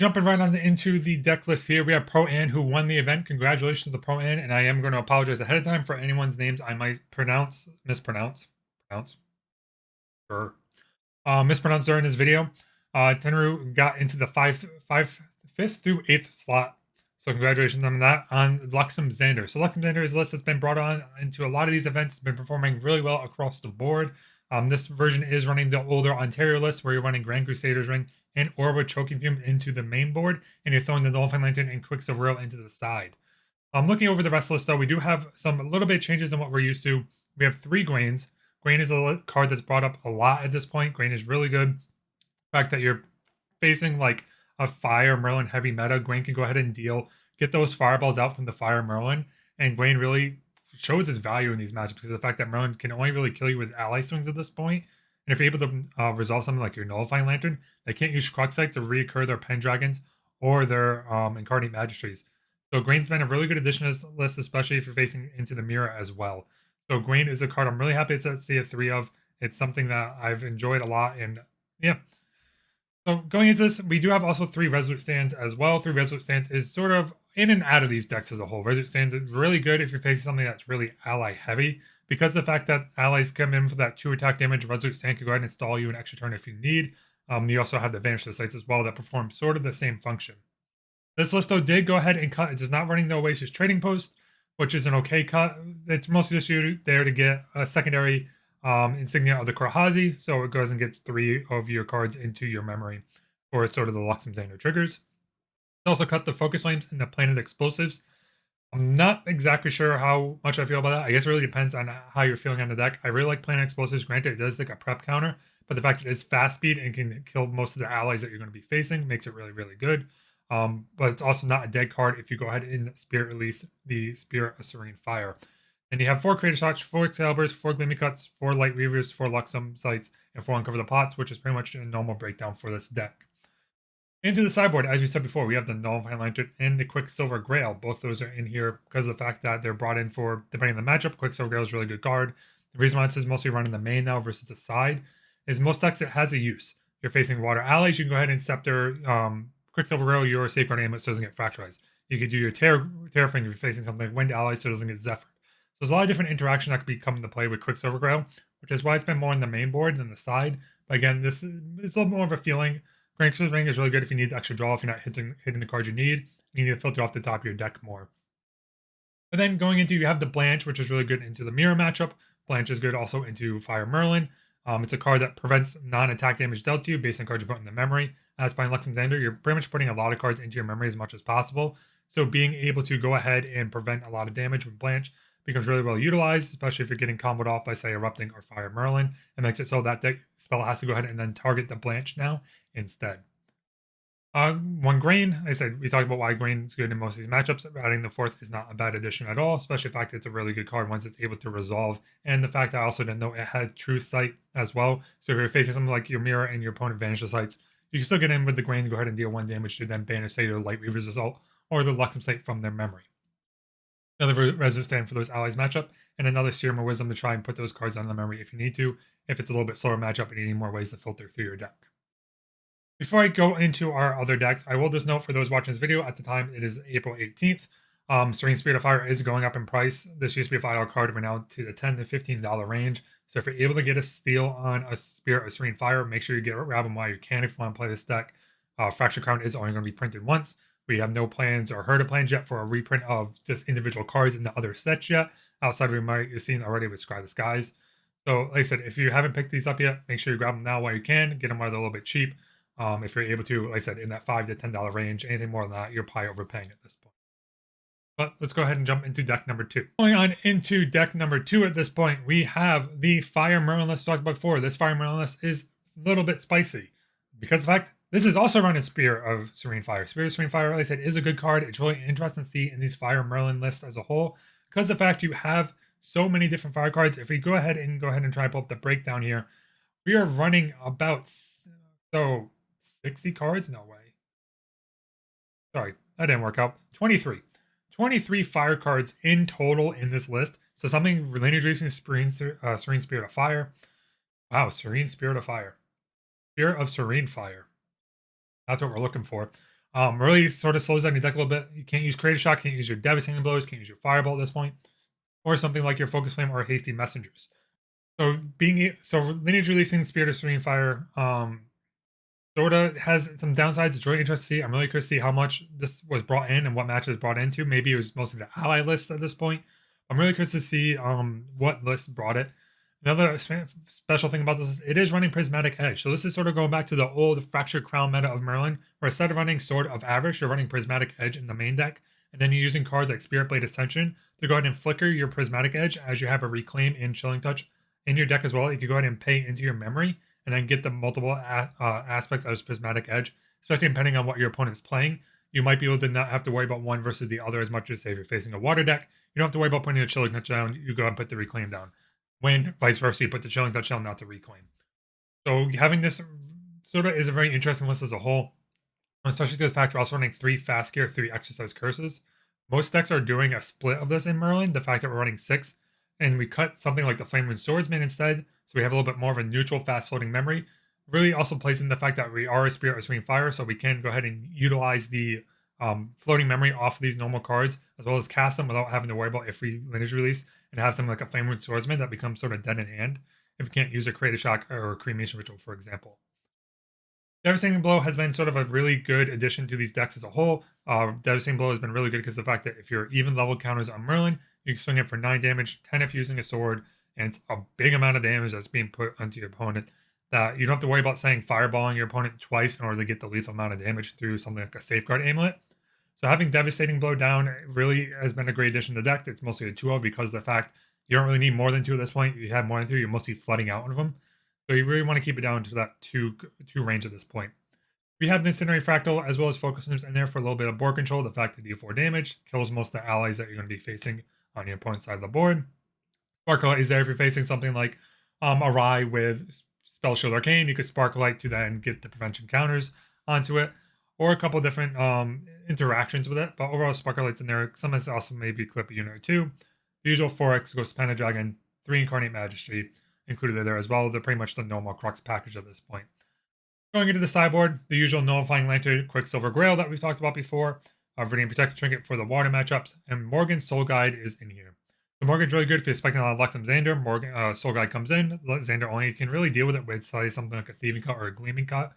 Jumping right on into the deck list here, we have Pro An who won the event. Congratulations to Pro An, and I am going to apologize ahead of time for anyone's names I might mispronounce, or mispronounce during this video. Tenru got into the fifth through eighth slot, so congratulations on that on Luxum Xander. So Luxum Xander is a list that's been brought on into a lot of these events. It's been performing really well across the board. This version is running the older Ontario list where you're running Grand Crusaders Ring and Orba Choking Fume into the main board, and you're throwing the Nullifying Lantern and Quicksilver Rail into the side. Looking over the rest of the list, though, we do have some a little bit changes than what we're used to. We have 3 Grains. Grain is a card that's brought up a lot at this point. Grain is really good. The fact that you're facing like a Fire Merlin heavy meta, Grain can go ahead and get those fireballs out from the Fire Merlin, and Grain really shows its value in these matchups because of the fact that Merlin can only really kill you with ally swings at this point. And if you're able to resolve something like your Nullifying Lantern, they can't use Cruxite to reoccur their Pendragons or their Incarnate Magistries. So Grain's been a really good addition to this list, especially if you're facing into the mirror as well. So Grain is a card I'm really happy to see a 3 of. It's something that I've enjoyed a lot, and yeah. So going into this, we do have also 3 Resolute Stands as well. 3 Resolute Stands is sort of in and out of these decks as a whole. Resolute Stands is really good if you're facing something that's really ally heavy. Because of the fact that allies come in for that 2 attack damage, Resolute Stand can go ahead and install you an extra turn if you need. You also have the Vanish the Sites as well that perform sort of the same function. This list, though, did go ahead and cut. It is not running the Oasis Trading Post, which is an okay cut. It's mostly just there to get a secondary insignia of the Krahazi, so it goes and gets 3 of your cards into your memory for sort of the Luxum Xander triggers. It also cut the Focus Flames and the Planet Explosives. I'm not exactly sure how much I feel about that. I guess it really depends on how you're feeling on the deck. I really like Planet Explosives. Granted, it does like a prep counter, but the fact that it's fast speed and can kill most of the allies that you're going to be facing makes it really, really good. But it's also not a dead card if you go ahead and Spirit Release the Spirit of Serene Fire. And you have 4 Creator Shots, 4 Excaliburs, 4 Gleaming Cuts, 4 Light Reavers, 4 Luxum Sites, and 4 Uncover the Pots, which is pretty much a normal breakdown for this deck. Into the sideboard, as we said before, we have the Nullifying Lantern and the Quicksilver Grail. Both those are in here because of the fact that they're brought in for, depending on the matchup, Quicksilver Grail is a really good card. The reason why this is mostly running the main now versus the side is most decks it has a use. You're facing water allies, you can go ahead and Scepter, Quicksilver Grail, your Safeguard Amulet so it doesn't get fracturized. You could do your Terrafang if you're facing something like Wind allies so it doesn't get Zephyr. So there's a lot of different interaction that could be coming to play with Quicksilver Grail, which is why it's been more on the main board than the side. But again, it's a little more of a feeling. Grand Crusaders Ring is really good if you need extra draw, if you're not hitting the cards you need. You need to filter off the top of your deck more. And then going into, you have the Blanche, which is really good into the mirror matchup. Blanche is good also into Fire Merlin. It's a card that prevents non-attack damage dealt to you based on cards you put in the memory. As by Luxum Xander, you're pretty much putting a lot of cards into your memory as much as possible. So being able to go ahead and prevent a lot of damage with Blanche becomes really well utilized, especially if you're getting comboed off by, say, Erupting or Fire Merlin. It makes it so that deck spell has to go ahead and then target the Blanche now instead. 1 Grain, I said we talked about why Grain is good in most of these matchups. Adding the 4th is not a bad addition at all, especially the fact that it's a really good card once it's able to resolve. And the fact that I also didn't know it had True Sight as well. So if you're facing something like your mirror and your opponent Vanish the Sights, you can still get in with the Grain, go ahead and deal 1 damage to then banish, say, your Light Reaver's Assault or the Luxum Sight from their memory. Another Resolute Stand for those allies matchup, and another Serum of Wisdom to try and put those cards on the memory if you need to, if it's a little bit slower matchup and you need more ways to filter through your deck. Before I go into our other decks, I will just note for those watching this video, at the time it is April 18th. Serene Spirit of Fire is going up in price. This used to be a $5 card, we're now to the $10 to $15 range. So if you're able to get a steal on a Spirit of Serene Fire, make sure you grab them while you can if you want to play this deck. Fracture Crown is only going to be printed once. We have no plans or heard of plans yet for a reprint of just individual cards in the other sets yet, outside of what you've seen already with Scry the Skies. So like I said, if you haven't picked these up yet, make sure you grab them now while you can. Get them while they're a little bit cheap. If you're able to, like I said, in that $5 to $10 range, anything more than that, you're probably overpaying at this point. But let's go ahead and jump into deck number 2. Going on into deck number 2 at this point, we have the Fire Merlin list talked about before. This Fire Merlin list is a little bit spicy because of the fact this is also running Spirit of Serene Fire. Spirit of Serene Fire, like I said, is a good card. It's really interesting to see in these Fire Merlin lists as a whole because of the fact you have so many different fire cards. If we go ahead and try to pull up the breakdown here, we are running about 60 cards? No way. Sorry, that didn't work out. 23. 23 fire cards in total in this list. So something introducing Serene Spirit of Fire. Wow, Serene Spirit of Fire. Spirit of Serene Fire. That's what we're looking for. Really sort of slows down your deck a little bit. You can't use Creative Shock, can't use your Devastating Blows, can't use your Fireball at this point, or something like your Focus Flame or Hasty Messengers. So lineage releasing Spirit of Serene Fire sort of has some downsides. It's really interesting to see. I'm really curious to see how much this was brought in and what match it was brought into. Maybe it was mostly the ally list at this point. I'm really curious to see what list brought it. Another special thing about this is it is running Prismatic Edge. So this is sort of going back to the old Fractured Crown meta of Merlin, where instead of running Sword of Avarice, you're running Prismatic Edge in the main deck, and then you're using cards like Spirit Blade Ascension to go ahead and flicker your Prismatic Edge as you have a Reclaim and Chilling Touch in your deck as well. You can go ahead and pay into your memory and then get the multiple aspects of Prismatic Edge, especially depending on what your opponent's playing. You might be able to not have to worry about one versus the other as much as say if you're facing a water deck. You don't have to worry about putting a Chilling Touch down. You go and put the Reclaim down. When vice versa, you put the Chilling Touch down, not the Reclaim. So having this sort of is a very interesting list as a whole, especially to the fact we're also running 3 Fast Gear, 3 Exercise Curses. Most decks are doing a split of this in Merlin. The fact that we're running 6, and we cut something like the Flame Rune Swordsman instead, so we have a little bit more of a neutral, fast-floating memory. Really also plays in the fact that we are a Spirit of Serene Fire, so we can go ahead and utilize the floating memory off of these normal cards, as well as cast them without having to worry about if we lineage release, and have something like a Flame Rune Swordsman that becomes sort of dead in hand if we can't use a Creative Shock or a Cremation Ritual, for example. Devastating Blow has been sort of a really good addition to these decks as a whole. Devastating Blow has been really good because of the fact that if you're even level counters on Merlin, you can swing it for 9 damage, 10 if using a sword, and it's a big amount of damage that's being put onto your opponent that you don't have to worry about saying fireballing your opponent twice in order to get the lethal amount of damage through something like a Safeguard Amulet. So having Devastating Blow down really has been a great addition to the deck. It's mostly a 2-0 because of the fact you don't really need more than 2 at this point. You have more than 2, you're mostly flooding out one of them. So you really want to keep it down to that 2 range at this point. We have the Incinerate Fractal as well as Focus Limbs in there for a little bit of board control. The fact that deal 4 damage kills most of the allies that you're going to be facing on your opponent's side of the board. Sparkle is there if you're facing something like a Rye with Spell Shield Arcane. You could Sparkle Light to then get the prevention counters onto it, or a couple different interactions with it. But overall, Sparkle Light's in there. Sometimes also maybe clip a unit or 2. The usual 4x Ghost Pentadragon, 3 Incarnate Magistry included there as well. They're pretty much the normal Crux package at this point. Going into the sideboard, the usual Nullifying Lantern, Quicksilver Grail that we've talked about before, Viridian Protector Trinket for the water matchups, and Morgan's Soul Guide is in here. So Morgan's really good if you're expecting a lot of Luxum Xander. Morgan Soul Guide comes in. Xander only can really deal with it with say something like a Thieving Cut or a Gleaming Cut.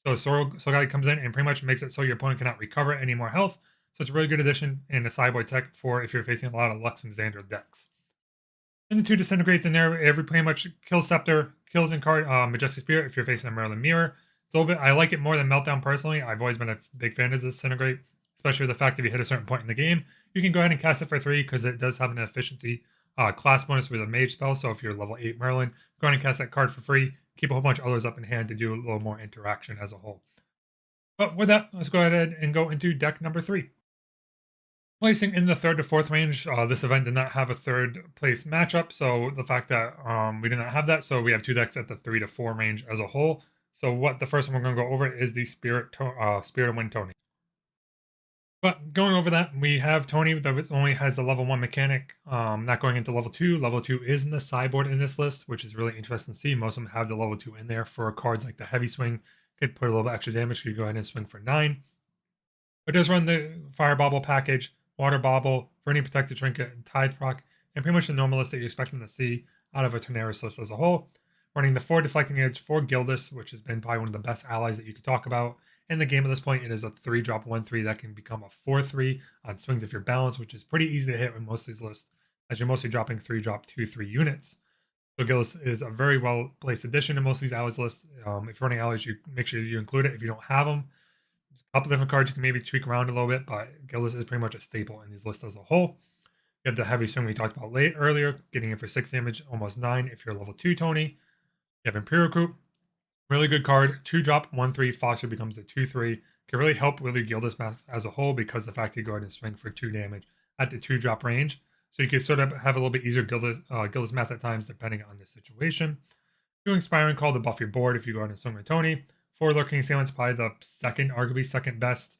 So Soul Guide comes in and pretty much makes it so your opponent cannot recover any more health. So it's a really good addition in the sideboard tech for if you're facing a lot of Luxum Xander decks. And the 2 Disintegrates in there. Every pretty much kills Scepter, kills Majestic Spirit if you're facing a Merlin Mirror. It's a little bit. I like it more than Meltdown personally. I've always been a big fan of Disintegrate, especially the fact that if you hit a certain point in the game, you can go ahead and cast it for 3 because it does have an efficiency class bonus with a mage spell. So if you're level 8 Merlin, go ahead and cast that card for free. Keep a whole bunch of others up in hand to do a little more interaction as a whole. But with that, let's go ahead and go into deck number 3. Placing in the 3rd to 4th range, this event did not have a 3rd place matchup, so the fact that we did not have that, so we have 2 decks at the 3 to 4 range as a whole. So what the first one we're going to go over is the Spirit of Wind Tony. But going over that, we have Tony that only has the level 1 mechanic, not going into level 2. Level 2 is in the sideboard in this list, which is really interesting to see. Most of them have the level 2 in there for cards like the Heavy Swing. Could put a little bit extra damage, you go ahead and swing for 9. It does run the Fire Bobble package, Water Bobble, Viridian Protector Trinket, and Tide Proc, and pretty much the normal list that you expect them to see out of a Tornaris list as a whole. Running the 4 Deflecting Edge, 4 Gildas, which has been probably one of the best allies that you could talk about. In the game at this point, it is a 3-drop 1/3 that can become a 4/3 on swings if you're balanced, which is pretty easy to hit with most of these lists, as you're mostly dropping 3-drop 2/3 units. So Gildas is a very well placed addition to most of these allies lists. If you're running allies, you make sure you include it. If you don't have them, there's a couple different cards you can maybe tweak around a little bit, but Gildas is pretty much a staple in these lists as a whole. You have the Heavy Swing we talked about earlier, getting it for 6 damage, almost 9 if you're level 2 Tony. You have Imperial Coup, really good card. 2-drop 1/3 Foster becomes a 2/3. Can really help with your Gildas math as a whole because the fact that you go ahead and swing for 2 damage at the 2-drop range. So you can sort of have a little bit easier Gildas math at times depending on the situation. Doing Inspiring Call to buff your board if you go ahead and swing with Tony. 4 Lurking Assailant's probably the arguably second best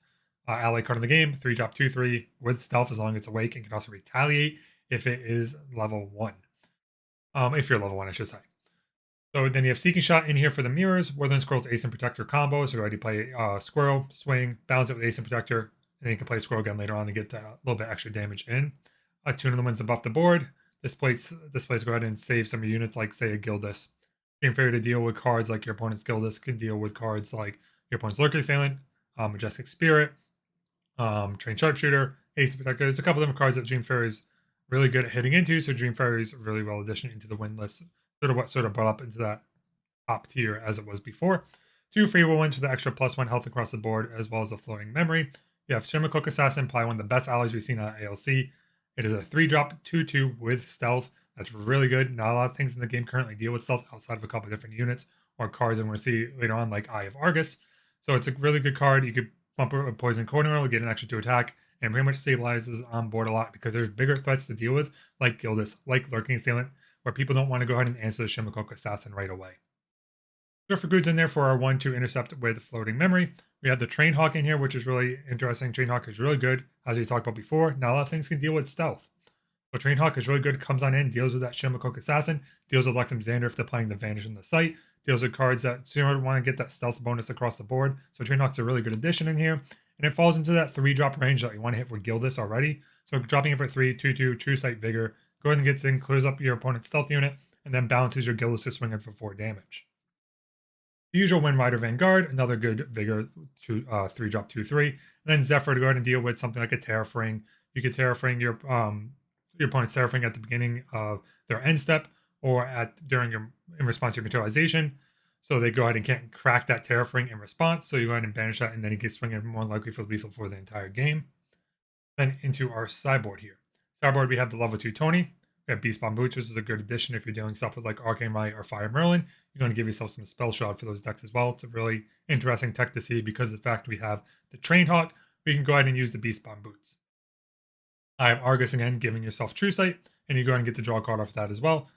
ally card in the game. 3-drop 2/3 with stealth as long as it's awake, and can also retaliate if it is level 1. If you're level 1, I should say. So then you have Seeking Shot in here for the mirrors. Woodland Scroll's Ace and Protector combo. So you already play Squirrel, Swing, balance it with Ace and Protector, and then you can play Squirrel again later on to get a little bit extra damage in. Tune of the Winds to buff the board. This place go ahead and save some of your units, like say a Gildas. Game Fairy to deal with cards like your opponent's Gildas can deal with cards like your opponent's Lurker Assailant, Majestic Spirit, Trained Sharpshooter, Ace and Protector. There's a couple of different cards that Dream Fairy is really good at hitting into. So Dream Fairy is really well addition into the win list. Sort of what brought up into that top tier as it was before. 2 free will wins for the extra +1 health across the board, as well as a floating memory. You have Shimmercook Assassin, probably one of the best allies we've seen on ALC. It is a 3-drop 2/2 with stealth. That's really good. Not a lot of things in the game currently deal with stealth outside of a couple of different units or cards, and we'll see later on, like Eye of Argus. So it's a really good card. You could bump a Poison Corner, get an extra 2 attack, and pretty much stabilizes on board a lot because there's bigger threats to deal with, like Gildas, like Lurking Assailant, where people don't want to go ahead and answer the Shimmercook Assassin right away. Surfer Good's in there for our 1/2 intercept with floating memory. We have the Train Hawk in here, which is really interesting. Train Hawk is really good, as we talked about before. Not a lot of things can deal with stealth. So Train Hawk is really good, comes on in, deals with that Shimmercook Assassin, deals with Luxum Xander if they're playing the Vanish in the site, deals with cards that sooner want to get that stealth bonus across the board. So Train Hawk's a really good addition in here. And it falls into that 3-drop range that you want to hit for Gildas already. So dropping it for 3, 2/2, True Sight Vigor, go ahead and gets in, clears up your opponent's stealth unit, and then balances your Gildas to swing it for 4 damage. The usual Wind Rider Vanguard, another good Vigor 3-drop 2/3. And then Zephyr to go ahead and deal with something like a Terrafring. You could Terrafring your opponent's Terrafring at the beginning of their end step or in response to your materialization. So they go ahead and can't crack that Terrafring in response. So you go ahead and banish that, and then you can swing it more likely for lethal for the entire game. Then into our sideboard here. Sideboard, we have the level 2 Tony. We have Beast Bomb Boots, which is a good addition if you're doing stuff with like Arcane Rite or Fire Merlin. You're going to give yourself some Spell Shot for those decks as well. It's a really interesting tech to see because of the fact we have the Train Hawk. We can go ahead and use the Beast Bomb Boots. I have Argus again, giving yourself True Sight, and you go ahead and get the draw card off that as well.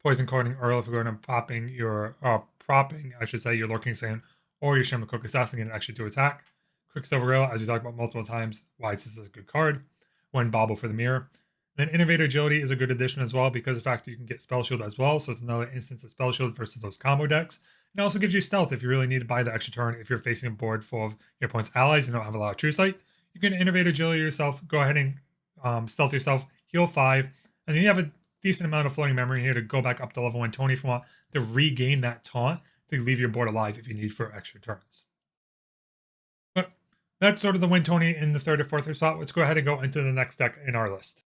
Poison Carding Earl if you're going to propping, your Lurking Sand or your Shimmercook Assassin, get an extra 2 attack. Quicksilver Rail, as we talked about multiple times, why this is a good card. One Bobble for the mirror. Then Innovator Agility is a good addition as well because of the fact that you can get Spell Shield as well. So it's another instance of Spell Shield versus those combo decks. It also gives you Stealth if you really need to buy the extra turn. If you're facing a board full of your opponent's allies and don't have a lot of True Sight, you can Innovator Agility yourself, go ahead and Stealth yourself, heal 5, and then you have a decent amount of floating memory here to go back up to level 1 Tony if you want to regain that taunt to leave your board alive if you need for extra turns. But that's sort of the win Tony in the 3rd or 4th slot. Let's go ahead and go into the next deck in our list.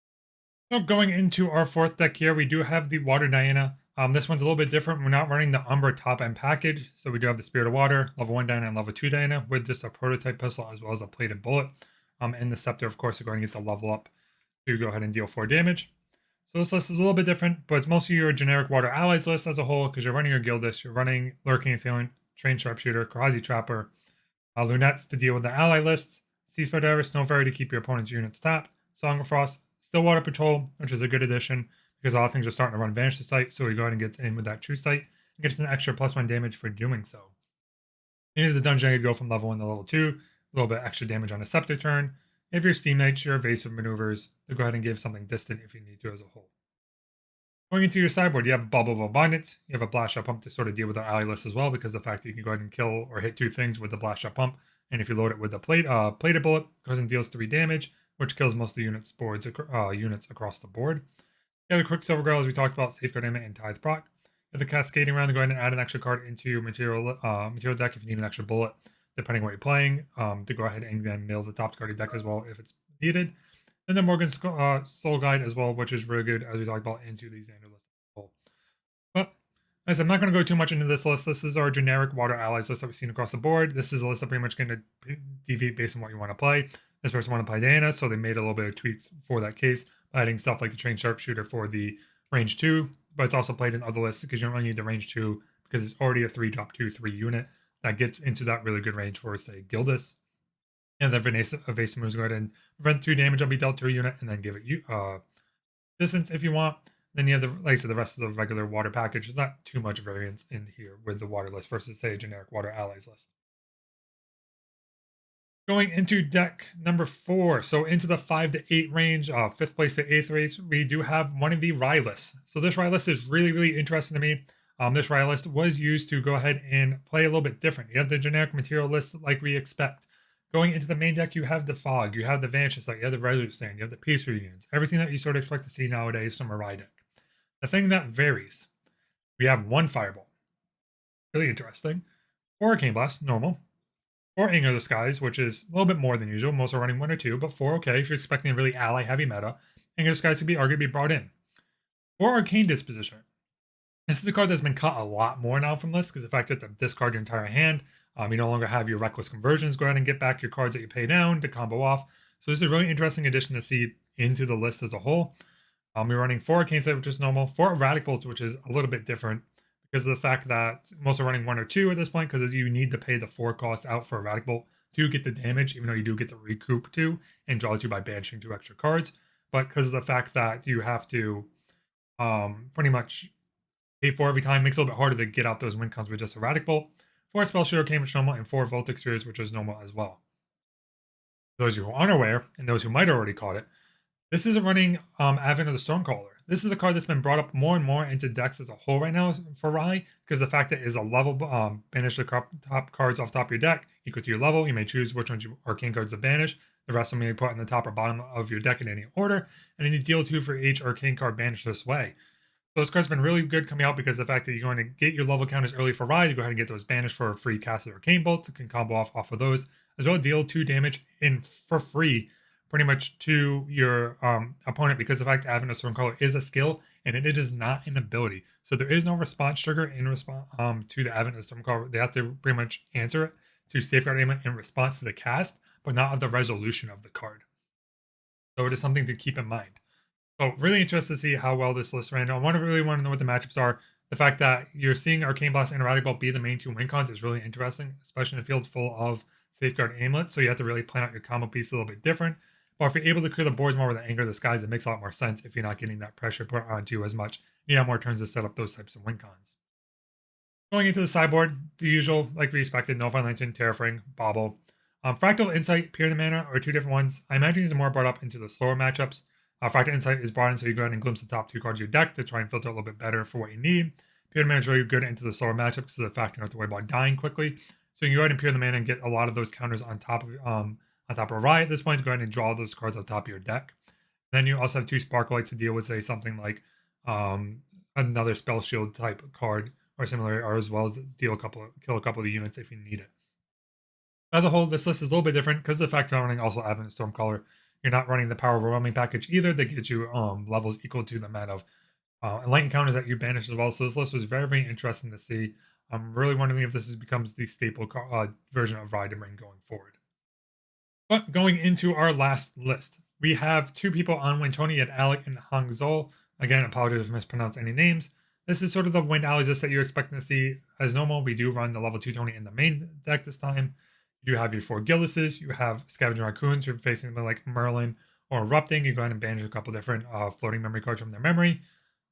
So going into our 4th deck here, we do have the Water Diana. This one's a little bit different. We're not running the Umbra top end package. So we do have the Spirit of Water, level 1 Diana and level 2 Diana with just a prototype pistol as well as a plated bullet. And the Scepter, of course, are going to get the level up to go ahead and deal 4 damage. So this list is a little bit different, but it's mostly your generic Water Allies list as a whole because you're running your Gildas, you're running Lurking Assailant, Trained Sharpshooter, Karazi Trapper, Lunettes to deal with the ally lists, Sea Diver, Snow Fairy to keep your opponent's units tapped, Song of Frost, Stillwater Patrol, which is a good addition because a lot of things are starting to run Vanish the Site, so we go ahead and get in with that True Sight and gets an extra +1 damage for doing so. Into the dungeon, you go from level 1 to level 2, a little bit extra damage on a Scepter turn. If you're Steam Knights, your evasive maneuvers, to go ahead and give something distant if you need to as a whole. Going into your sideboard, you have a Bubble of Abundance, you have a Blast Shot Pump to sort of deal with our ally list as well because of the fact that you can go ahead and kill or hit 2 things with the Blast Shot Pump, and if you load it with the plated bullet, goes and deals 3 damage, which kills most of the units across the board. You have the Quicksilver Girl, as we talked about, Safeguard Aimant and Tithe Proc. You have the Cascading Round to go ahead and add an extra card into your material deck if you need an extra bullet, depending on what you're playing, to go ahead and then mill the top card of your deck as well if it's needed. And then Morgan's Soul Guide as well, which is really good, as we talked about, into the Xander list. But as I'm not going to go too much into this list. This is our generic Water Allies list that we've seen across the board. This is a list that pretty much going to deviate based on what you want to play. This person wanted to play Diana, so they made a little bit of tweaks for that case, by adding stuff like the Trained Sharpshooter for the range 2, but it's also played in other lists because you don't really need the range 2 because it's already a 3-drop 2/3 unit that gets into that really good range for, say, Gildas. And then Evasive moves go ahead and prevent 2 damage will be dealt to a unit and then give it distance if you want. Then you have the rest of the regular water package. There's not too much variance in here with the water list versus, say, a generic Water Allies list. Going into deck number 4, so into the 5 to 8 range, 5th place to 8th range, we do have one of the Rye lists. So this Rye list is really, really interesting to me. This riot list was used to go ahead and play a little bit different. You have the generic material list like we expect. Going into the main deck, you have the Fog, you have the Vanishing Sight, you have the Resolute Stand, you have the Peace Reunions, everything that you sort of expect to see nowadays from a Rye deck. The thing that varies, we have one Fireball, really interesting, 4 Arcane Blast, normal, 4 Anger of the Skies, which is a little bit more than usual, most are running 1 or 2, but 4 okay if you're expecting a really ally-heavy meta. Anger of the Skies could be arguably brought in. 4 Arcane Disposition. This is a card that's been cut a lot more now from lists because the fact that to discard your entire hand. You no longer have your Reckless Conversions. Go ahead and get back your cards that you pay down to combo off. So this is a really interesting addition to see into the list as a whole. You're running 4 Arcane Sight, which is normal, 4 Erratic Bolts, which is a little bit different because of the fact that most are running 1 or 2 at this point because you need to pay the 4 cost out for Erratic Bolt to get the damage, even though you do get the recoup 2 and draw 2 by banishing 2 extra cards. But because of the fact that you have to pretty much pay 4 every time, makes it a little bit harder to get out those win cons with just Erratic Bolt. 4 Spell Shield Arcane, which is normal, and 4 Voltic Spheres, which is normal as well. Those who are unaware, and those who might have already caught it, this is a running Advent of the Stormcaller. This is a card that's been brought up more and more into decks as a whole right now for Rye, because the fact that it is a level, banish the top cards off top of your deck, equal to your level. You may choose which ones you arcane cards to banish. The rest of them you put in the top or bottom of your deck in any order, and then you deal 2 for each arcane card banished this way. So this card's been really good coming out because of the fact that you're going to get your level counters early for Rye to go ahead and get those banished for free casted Arcane Bolts. You can combo off of those, as well as deal 2 damage in for free pretty much to your opponent because the fact that Advent of Stormcaller is a skill and it is not an ability. So there is no response trigger in response to the Advent of Stormcaller. They have to pretty much answer it to Safeguard Amulet in response to the cast, but not of the resolution of the card. So it is something to keep in mind. So really interested to see how well this list ran. I really want to know what the matchups are. The fact that you're seeing Arcane Blast and Erratic Bolt be the main 2 win cons is really interesting, especially in a field full of Safeguard Amulet. So you have to really plan out your combo piece a little bit different. But if you're able to clear the boards more with the Anger of the Skies, it makes a lot more sense if you're not getting that pressure put onto you as much. You have more turns to set up those types of win cons. Going into the sideboard, the usual, like we expected, Nullify Lantern, Terrafring, Bauble. Fractal Insight, Pyramid Mana are 2 different ones. I imagine these are more brought up into the slower matchups. Fractal Insight is brought in so you go ahead and glimpse the top 2 cards of your deck to try and filter a little bit better for what you need. Pyramid Mana is really good into the slower matchups because of the fact you don't have to worry about dying quickly. So you can go ahead and Pyramid the Mana and get a lot of those counters on top of a Riot at this point to go ahead and draw those cards on top of your deck. And then you also have 2 Sparklights to deal with, say, something like another Spell Shield type card or similar, or as well as kill a couple of the units if you need it. As a whole, this list is a little bit different because of the fact you're running also Advent Stormcaller. You're not running the Power Overwhelming package either that gets you levels equal to the amount of enlightened counters that you banish as well. So this list was very, very interesting to see. I'm really wondering if this becomes the staple version of Ride to bring going forward. But going into our last list, we have 2 people on Wind Tony at Alec and Hangzol. Again, apologies if I mispronounce any names. This is sort of the Wind Allies list that you're expecting to see. As normal, we do run the level 2 Tony in the main deck this time. You have your 4 Gildises, you have Scavenging Raccoons, you're facing them like Merlin or Erupting. You go ahead and banish a couple different floating memory cards from their memory.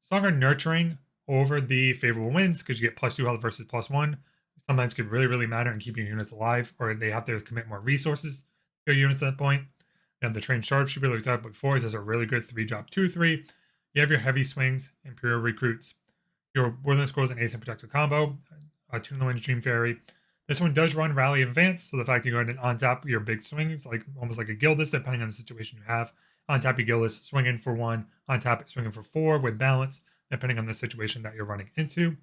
Stronger Nurturing over the Favorable Winds because you get +2 health versus +1. Sometimes could really, really matter in keeping your units alive, or they have to commit more resources to your units at that point. You have the Trained Sharpshooter, like we talked about before, is a really good 3-drop 2/3. You have your Heavy Swings, Imperial Recruits, your Woodland Scrolls and Ace and Protector combo, Tune the Wind, Dream Fairy. This one does run Rally Advance, so the fact you go ahead and on-tap your big swings, like almost like a Gildus, depending on the situation you have. On-tap your Gildus, swing in for 1, on-tap it, swing in for 4 with balance, depending on the situation that you're running into. You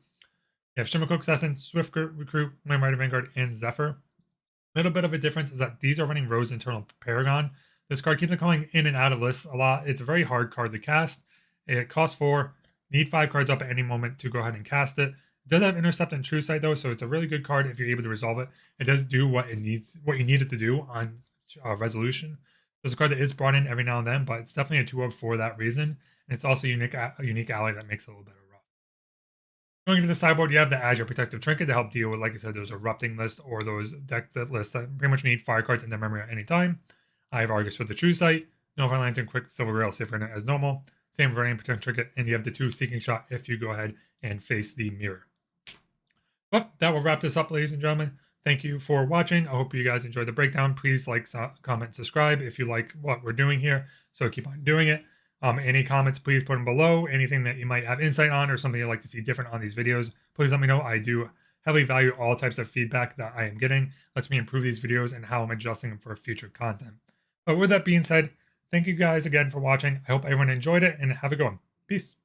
have Shimmercloak Assassin, Swift Recruit, Flame Rider Vanguard, and Zephyr. A little bit of a difference is that these are running Rose Internal Paragon. This card keeps on coming in and out of lists a lot. It's a very hard card to cast. It costs 4, need 5 cards up at any moment to go ahead and cast it. It does have Intercept and True Sight though, so it's a really good card if you're able to resolve it. It does do what you need it to do on resolution. There's a card that is brought in every now and then, but it's definitely a 2/4 for that reason. And it's also a unique ally that makes it a little bit rough. Going into the sideboard, you have the Azure Protective Trinket to help deal with, like I said, those Erupting list or those deck lists that pretty much need fire cards in their memory at any time. I have Argus for the True Sight, Nova Lantern, Quick Silver Grail, Safeguard as normal. Same Veranian Protective Trinket, and you have the 2 Seeking Shot if you go ahead and face the mirror. But that will wrap this up, ladies and gentlemen. Thank you for watching. I hope you guys enjoyed the breakdown. Please like, comment, subscribe if you like what we're doing here. So keep on doing it. Any comments, please put them below. Anything that you might have insight on or something you'd like to see different on these videos, please let me know. I do heavily value all types of feedback that I am getting. Lets me improve these videos and how I'm adjusting them for future content. But with that being said, thank you guys again for watching. I hope everyone enjoyed it and have a good one. Peace.